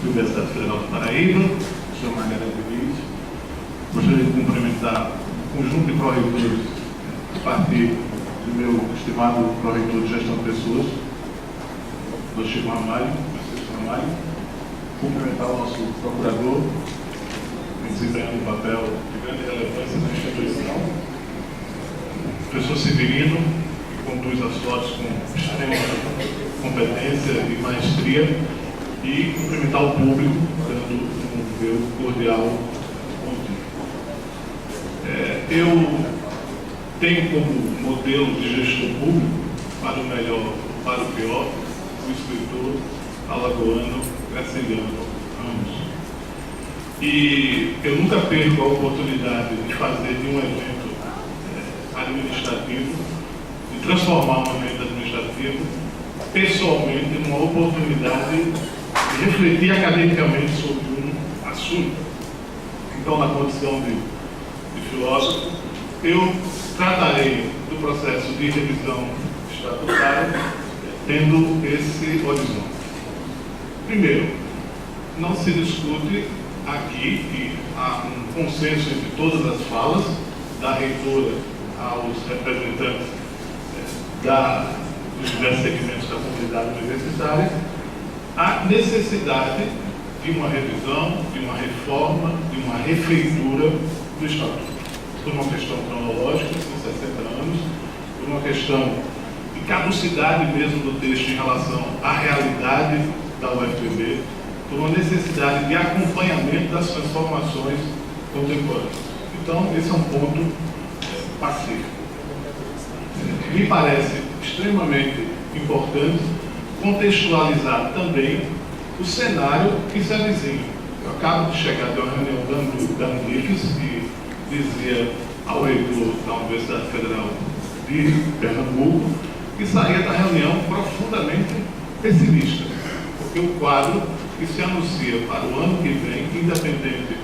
Universidade Federal do Paraíba, sou Margarida Luiz. Gostaria de cumprimentar o conjunto de pró-reitores a partir do meu estimado pró-reitor de Gestão de Pessoas, do Chico Ramalho, Francisco Ramalho. Cumprimentar o nosso procurador, desempenhando um papel de grande relevância na instituição, o professor Severino, que conduz as fotos com extrema competência e maestria, e cumprimentar o público, dando um meu cordial bom dia. Eu tenho como modelo de gestor público, para o melhor ou para o pior, o escritor alagoano Graciliano Ramos. E eu nunca perco a oportunidade de fazer de um evento administrativo, de transformar um evento administrativo, pessoalmente, numa oportunidade de refletir academicamente sobre um assunto. Então, na condição de filósofo, eu tratarei do processo de revisão estatutária tendo esse horizonte. Primeiro, não se discute aqui, e há um consenso entre todas as falas, da reitora aos representantes dos diversos segmentos da comunidade universitária, a necessidade de uma revisão, de uma reforma, de uma refeitura do Estatuto. Por uma questão cronológica, são 60 anos, por uma questão de caducidade mesmo do texto em relação à realidade da UFPB, por uma necessidade de acompanhamento das transformações contemporâneas. Então, esse é um ponto pacífico. Me parece extremamente importante contextualizar também o cenário que se avizinha. Eu acabo de chegar de uma reunião da Unifes, que dizia ao reitor da Universidade Federal de Pernambuco, que saía da reunião profundamente pessimista, porque o quadro que se anuncia para o ano que vem, independente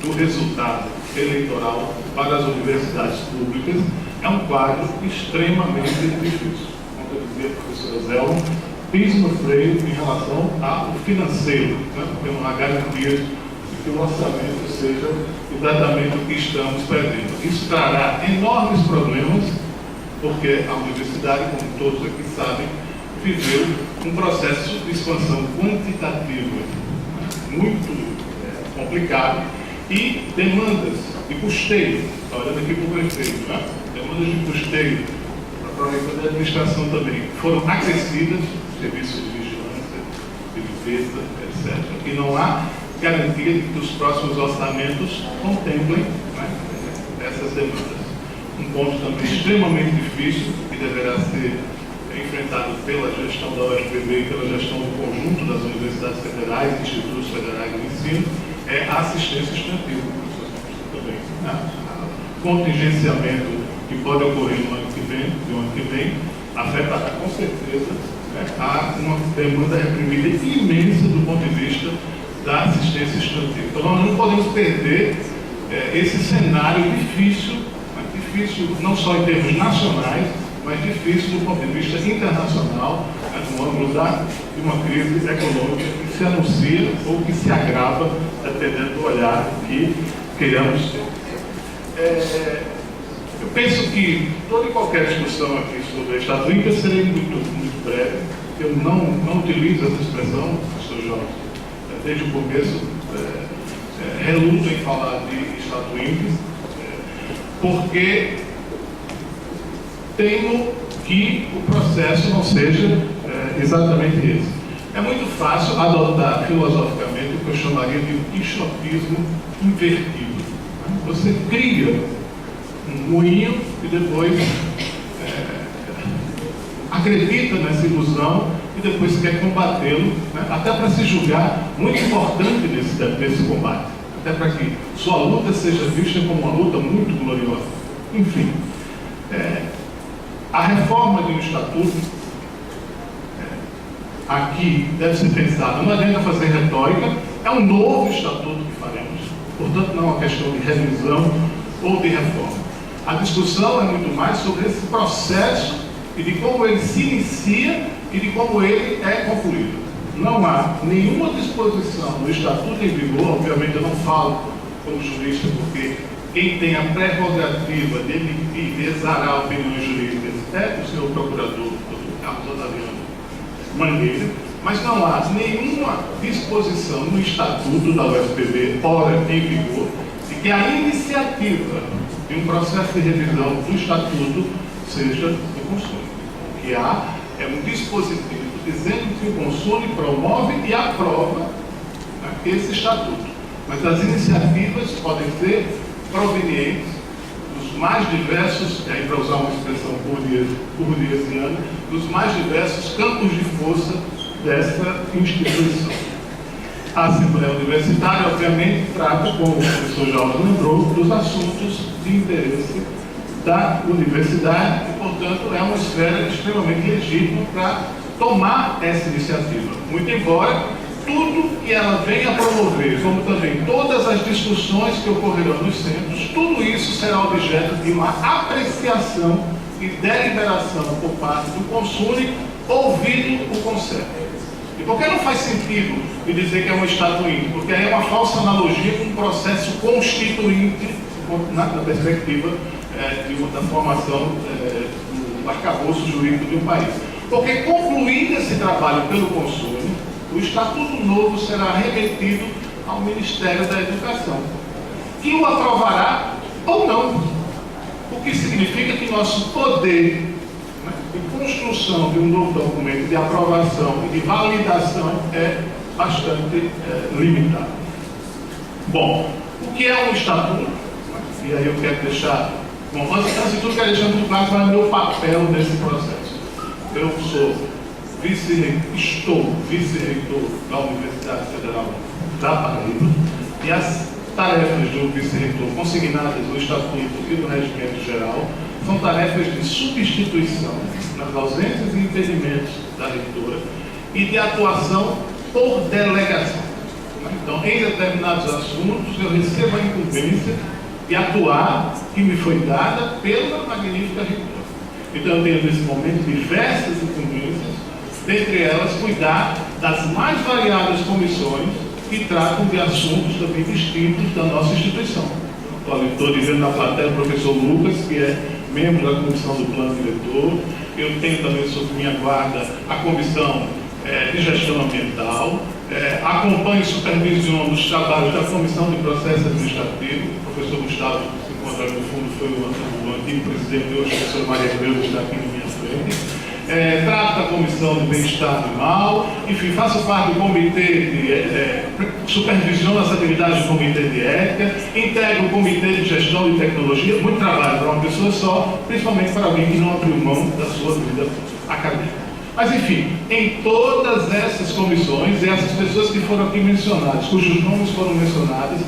do resultado eleitoral para as universidades públicas, é um quadro extremamente difícil. Como eu dizia a professora Zelma, piso no freio em relação ao financeiro, né? Porque não há garantia de que o orçamento seja o tratamento que estamos perdendo. Isso trará enormes problemas, porque a universidade, como todos aqui sabem, viveu um processo de expansão quantitativa muito complicado e demandas de custeio, olhando aqui para o prefeito, né? Demandas de custeio para a prefeitura de administração também foram acrescidas, serviços de vigilância, de limpeza, etc. E não há garantia de que os próximos orçamentos contemplem, né, essas demandas. Um ponto também extremamente difícil, que deverá ser enfrentado pela gestão da UFPB e pela gestão do conjunto das universidades federais e institutos federais de ensino, é a assistência estudantil. Também, né? O contingenciamento que pode ocorrer no ano que vem, afetará com certeza, né, a uma demanda reprimida imensa do ponto de vista da assistência estudantil. Então nós não podemos perder esse cenário difícil, né, difícil não só em termos nacionais, mas difícil do ponto de vista internacional, né, no âmbito de uma crise econômica que se anuncia ou que se agrava, dependendo do olhar que queiramos ter. Eu penso que toda e qualquer discussão aqui sobre Estado ímpar serei muito breve. Eu não utilizo essa expressão, professor Jorge, desde o começo, reluto em falar de Estado ímpar, porque temo que o processo não seja exatamente esse. É muito fácil adotar filosoficamente o que eu chamaria de quixotismo invertido. Você cria um moinho e depois acredita nessa ilusão e depois quer combatê-lo, né? Até para se julgar muito importante nesse combate, até para que sua luta seja vista como uma luta muito gloriosa. Enfim, a reforma de um estatuto aqui deve ser pensada, não adianta fazer retórica, é um novo estatuto que faremos, portanto não é uma questão de revisão ou de reforma. A discussão é muito mais sobre esse processo e de como ele se inicia e de como ele é concluído. não há nenhuma disposição no Estatuto em vigor, obviamente eu não falo como jurista, porque quem tem a prerrogativa de emitir, de exarar opiniões jurídicas é o senhor procurador, Dr. Carlos Otaviano Mangueira, mas não há nenhuma disposição no Estatuto da UFPB, ora em vigor, de que a iniciativa de um processo de revisão do Estatuto seja do Consune. O que há é um dispositivo dizendo que o Consune promove e aprova, né, esse Estatuto. Mas as iniciativas podem ser provenientes dos mais diversos, para usar uma expressão burguesiana, dos mais diversos campos de força dessa instituição. A Assembleia Universitária, obviamente, trata, como o professor Jorge lembrou, dos assuntos de interesse da universidade e, portanto, é uma esfera extremamente legítima para tomar essa iniciativa. Muito embora tudo que ela venha promover, como também todas as discussões que ocorrerão nos centros, tudo isso será objeto de uma apreciação e deliberação por parte do Consune, ouvido o Conselho. E por que não faz sentido me dizer que é um estatuinte? Porque aí é uma falsa analogia com um processo constituinte na perspectiva da formação do arcabouço jurídico de um país. Porque concluído esse trabalho pelo Consune, o Estatuto Novo será remetido ao Ministério da Educação, que o aprovará ou não. O que significa que nosso poder de construção de um novo documento, de aprovação e de validação é bastante limitado. Bom, o que é um Estatuto? E aí eu quero deixar... Bom, antes de tudo, quero deixar muito claro qual é o meu papel nesse processo. Eu estou vice-reitor da Universidade Federal da Paraíba, e as tarefas do vice-reitor consignadas no Estatuto e no Regimento Geral são tarefas de substituição nas ausências e impedimentos da reitora e de atuação por delegação. Então, em determinados assuntos, eu recebo a incumbência de atuar, que me foi dada pela magnífica reitora. Então, eu tenho nesse momento diversas incumbências, dentre elas, cuidar das mais variadas comissões que tratam de assuntos também distintos da nossa instituição. Estou dizendo na plateia o professor Lucas, que é membro da comissão do plano diretor. Eu tenho também sob minha guarda a comissão de gestão ambiental, acompanho e supervisiono os trabalhos da comissão de processo administrativo. O professor Gustavo, que se encontra no fundo, foi o antigo presidente, hoje o professor Maria Creuza está aqui na minha frente. Trato da comissão de bem-estar animal, enfim, faço parte do comitê supervisiono as atividades do comitê de ética, integro o comitê de gestão de tecnologia, muito trabalho para uma pessoa só, principalmente para alguém que não abriu mão da sua vida acadêmica. Mas, enfim, em todas essas comissões, e essas pessoas que foram aqui mencionadas, cujos nomes foram mencionados,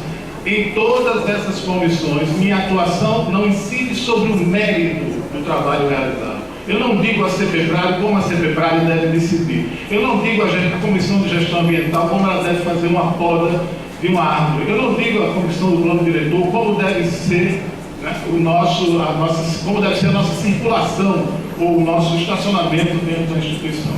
em todas essas comissões, minha atuação não incide sobre o mérito do trabalho realizado. Eu não digo a CPEPRAD como a CPEPRAD deve decidir. Eu não digo a Comissão de Gestão Ambiental como ela deve fazer uma poda de uma árvore. Eu não digo a Comissão do Plano Diretor como deve ser, né, como deve ser a nossa circulação ou o nosso estacionamento dentro da instituição.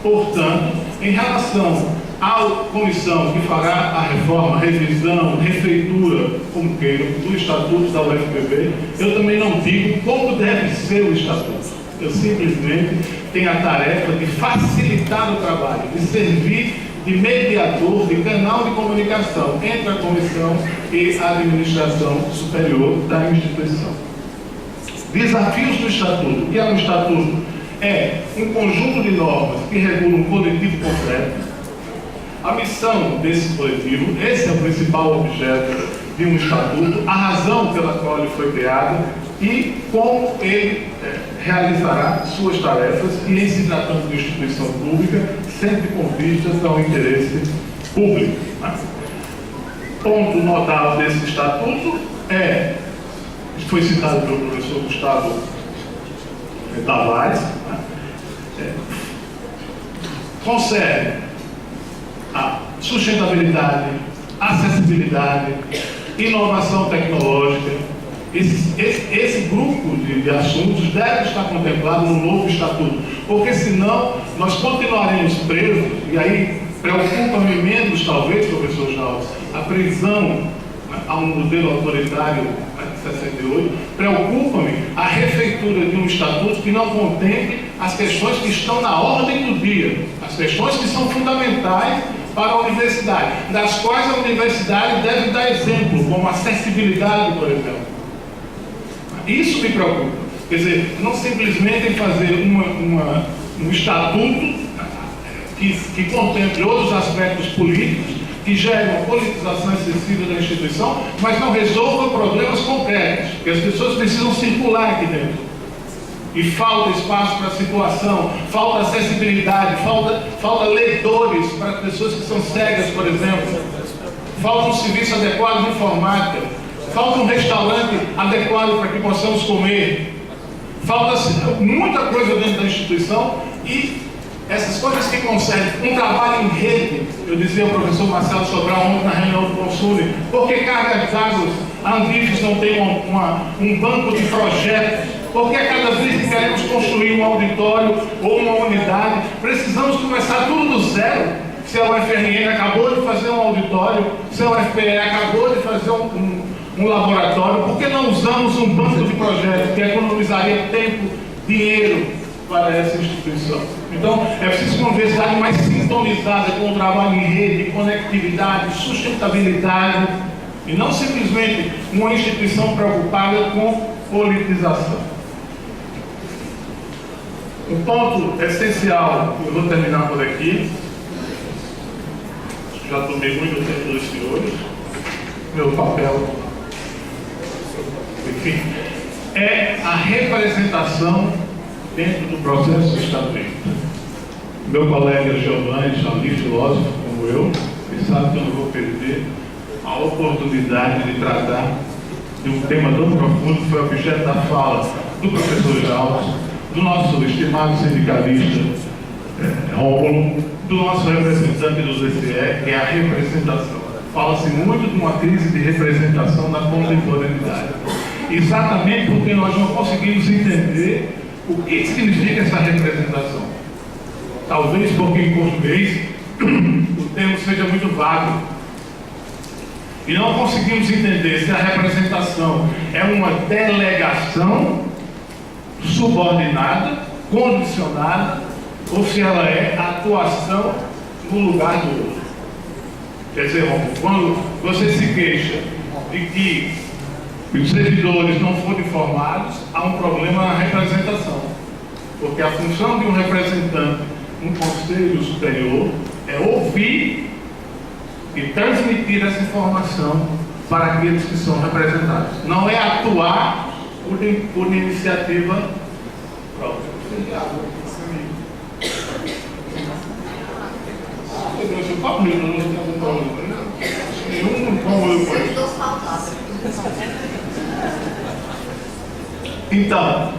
Portanto, em relação à comissão que fará a reforma, revisão, refeitura, como queiram, do Estatuto da UFPB, eu também não digo como deve ser o Estatuto. Eu simplesmente tenho a tarefa de facilitar o trabalho, de servir de mediador, de canal de comunicação entre a comissão e a administração superior da instituição. Desafios do Estatuto. O que é um Estatuto? É um conjunto de normas que regulam um coletivo concreto. A missão desse coletivo, esse é o principal objeto de um Estatuto, a razão pela qual ele foi criado e como ele realizará suas tarefas, e em se tratando de instituição pública, sempre com vistas ao interesse público. Ponto notado desse Estatuto foi citado pelo professor Gustavo Tavares, concede a sustentabilidade, acessibilidade, inovação tecnológica. Esse grupo de assuntos deve estar contemplado no novo Estatuto, porque senão nós continuaremos presos, e aí Preocupa-me menos, talvez, professor Jales, a prisão a um modelo autoritário de 68. Preocupa-me a refeitura de um estatuto que não contemple as questões que estão na ordem do dia, as questões que são fundamentais para a universidade, das quais a universidade deve dar exemplo, como acessibilidade, por exemplo. Isso me preocupa. Quer dizer, não simplesmente em fazer um estatuto que contemple outros aspectos políticos, que gerem uma politização excessiva da instituição, mas não resolva problemas concretos, que as pessoas precisam circular aqui dentro. E falta espaço para circulação, falta acessibilidade, falta leitores para pessoas que são cegas, por exemplo, falta um serviço adequado de informática, falta um restaurante adequado para que possamos comer, falta muita coisa dentro da instituição. E essas coisas que concernem um trabalho em rede, eu dizia ao professor Marcelo Sobral ontem na reunião do Consune, por que cargas d'água a Anvifes não tem um banco de projetos? Porque a cada vez que queremos construir um auditório ou uma unidade, precisamos começar tudo do zero. Se a UFRN acabou de fazer um auditório, se a UFPE acabou de fazer um laboratório, por que não usamos um banco de projetos que economizaria tempo, dinheiro para essa instituição? Então, é preciso uma universidade mais sintonizada com o trabalho em rede, conectividade, sustentabilidade, e não simplesmente uma instituição preocupada com politização. Um ponto essencial, eu vou terminar por aqui, já tomei muito tempo dos senhores, meu papel, enfim, é a representação dentro do processo estatuído. Meu colega Giovanni, ali filósofo como eu, ele sabe que eu não vou perder a oportunidade de tratar de um tema tão profundo que foi objeto da fala do professor Jales, do nosso estimado sindicalista Rômulo, do nosso representante do DCE, que é a representação. Fala-se muito de uma crise de representação na contemporaneidade. Exatamente porque nós não conseguimos entender o que significa essa representação. Talvez porque em português o termo seja muito vago. E não conseguimos entender se a representação é uma delegação subordinada, condicionada, ou se ela é a atuação no lugar do outro. Quer dizer, quando você se queixa de que os servidores não foram informados, há um problema na representação. Porque a função de um representante, um conselho superior, é ouvir e transmitir essa informação para aqueles que são representados. Não é atuar por iniciativa própria. Então,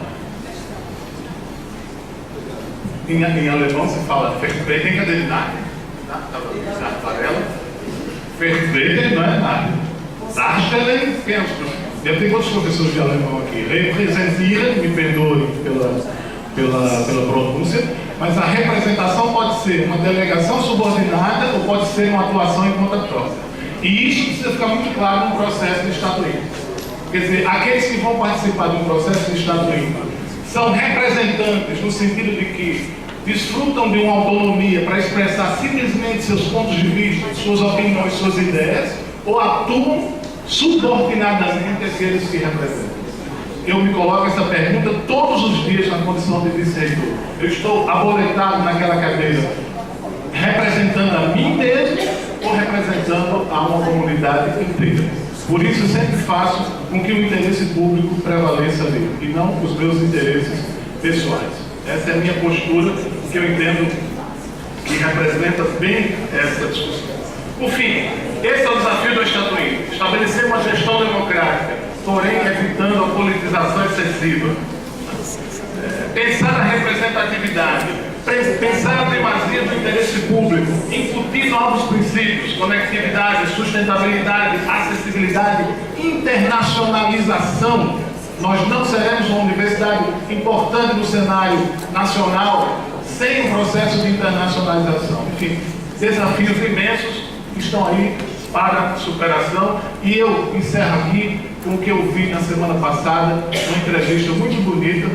em alemão se fala Vertreter de nada, na aquarela. Vertreter não é nada. Darstellen, eu tenho outros professores de alemão aqui. Representieren, me perdoe pela pronúncia, mas a representação pode ser uma delegação subordinada ou pode ser uma atuação em conta própria. E isso precisa ficar muito claro no processo de estatuído. Quer dizer, aqueles que vão participar de um processo de estatuído são representantes no sentido de que desfrutam de uma autonomia para expressar simplesmente seus pontos de vista, suas opiniões, suas ideias, ou atuam subordinadamente àqueles que representam. Eu me coloco essa pergunta todos os dias na condição de vice-reitor. Eu estou aboletado naquela cadeira, representando a mim mesmo ou representando a uma comunidade inteira. Por isso eu sempre faço com que o interesse público prevaleça ali, e não os meus interesses pessoais. Essa é a minha postura, que eu entendo que representa bem essa discussão. Por fim, esse é o desafio do estatuído: estabelecer uma gestão democrática, porém evitando a politização excessiva. Pensar na representatividade, pensar a primazia do interesse público, incutir novos princípios, conectividade, sustentabilidade, acessibilidade, internacionalização. Nós não seremos uma universidade importante no cenário nacional sem um processo de internacionalização. Enfim, desafios imensos que estão aí para superação. E eu encerro aqui com o que eu vi na semana passada, uma entrevista muito bonita,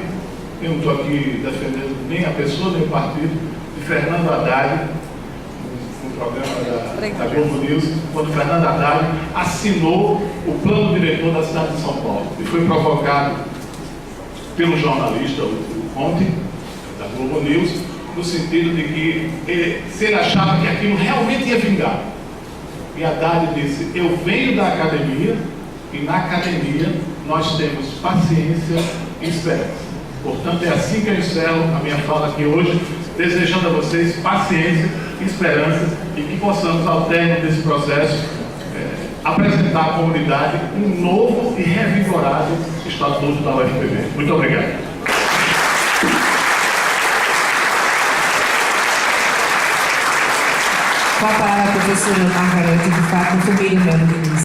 eu não estou aqui defendendo nem a pessoa, nem o partido, de Fernando Haddad, no programa da Globo News, quando Fernando Haddad assinou o plano diretor da cidade de São Paulo. E foi provocado pelo jornalista, o Conte, da Globo News, no sentido de que se ele achava que aquilo realmente ia vingar. E Haddad disse: eu venho da academia e na academia nós temos paciência e esperança. Portanto, é assim que eu encerro a minha fala aqui hoje, desejando a vocês paciência e esperança e que possamos, ao término desse processo, apresentar à comunidade um novo e revigorado estatuto da UFPB. Muito obrigado. Com a palavra a professora Margarete de Fato, família Melo Diniz.